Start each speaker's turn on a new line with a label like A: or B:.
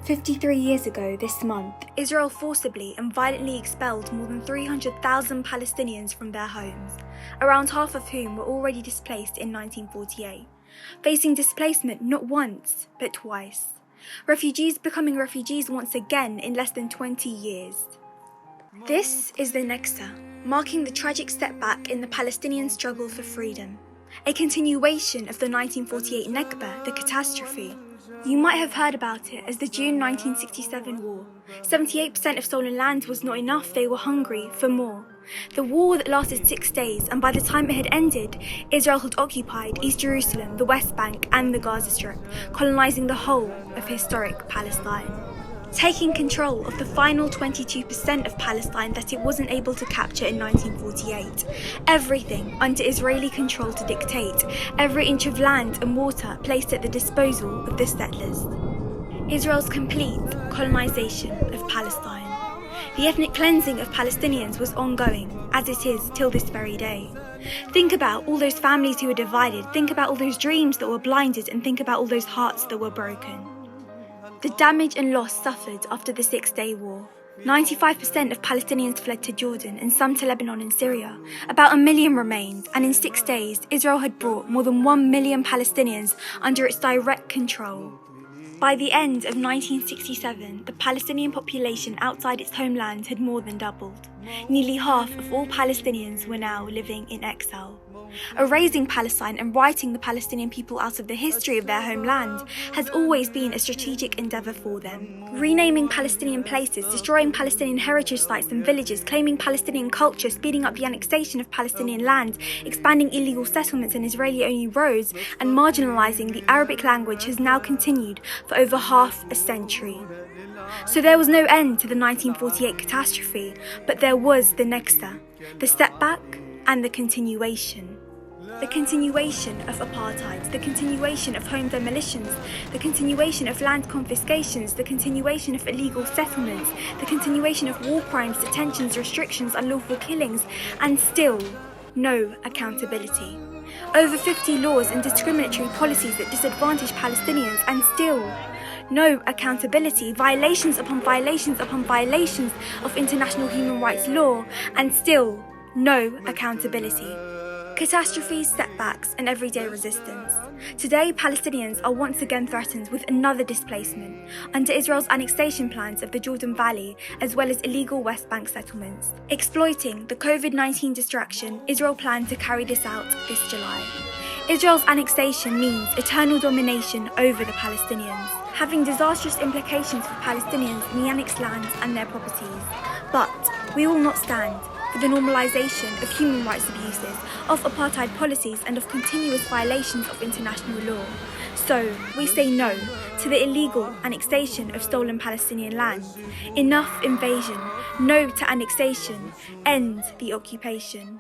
A: 53 years ago this month, Israel forcibly and violently expelled more than 300,000 Palestinians from their homes, around half of whom were already displaced in 1948, facing displacement not once, but twice. Refugees becoming refugees once again in less than 20 years. This is the Naksa, marking the tragic setback in the Palestinian struggle for freedom, a continuation of the 1948 Nakba, the Catastrophe. You might have heard about it as the June 1967 war. 78% of stolen land was not enough, they were hungry for more. The war that lasted 6 days, and by the time it had ended, Israel had occupied East Jerusalem, the West Bank and the Gaza Strip, colonising the whole of historic Palestine, taking control of the final 22% of Palestine that it wasn't able to capture in 1948. Everything under Israeli control to dictate, every inch of land and water placed at the disposal of the settlers. Israel's complete colonisation of Palestine. The ethnic cleansing of Palestinians was ongoing, as it is till this very day. Think about all those families who were divided, think about all those dreams that were blinded, and think about all those hearts that were broken. The damage and loss suffered after the 6-day war. 95% of Palestinians fled to Jordan and some to Lebanon and Syria. About 1 million remained, and in 6 days, Israel had brought more than 1 million Palestinians under its direct control. By the end of 1967, the Palestinian population outside its homeland had more than doubled. Nearly half of all Palestinians were now living in exile. Erasing Palestine and writing the Palestinian people out of the history of their homeland has always been a strategic endeavour for them. Renaming Palestinian places, destroying Palestinian heritage sites and villages, claiming Palestinian culture, speeding up the annexation of Palestinian land, expanding illegal settlements and Israeli-only roads, and marginalising the Arabic language has now continued for over half a century. So there was no end to the 1948 catastrophe, but there was the Naksa, the setback and the continuation. The continuation of apartheid, the continuation of home demolitions, the continuation of land confiscations, the continuation of illegal settlements, the continuation of war crimes, detentions, restrictions, unlawful killings, and still no accountability. Over 50 laws and discriminatory policies that disadvantage Palestinians, and still no accountability, violations upon violations upon violations of international human rights law, and still no accountability. Catastrophes, setbacks, and everyday resistance. Today, Palestinians are once again threatened with another displacement under Israel's annexation plans of the Jordan Valley, as well as illegal West Bank settlements. Exploiting the COVID-19 distraction, Israel planned to carry this out this July. Israel's annexation means eternal domination over the Palestinians, having disastrous implications for Palestinians in the annexed lands and their properties. But we will not stand for the normalisation of human rights abuses, of apartheid policies, and of continuous violations of international law. So we say no to the illegal annexation of stolen Palestinian land. Enough invasion, no to annexation, end the occupation.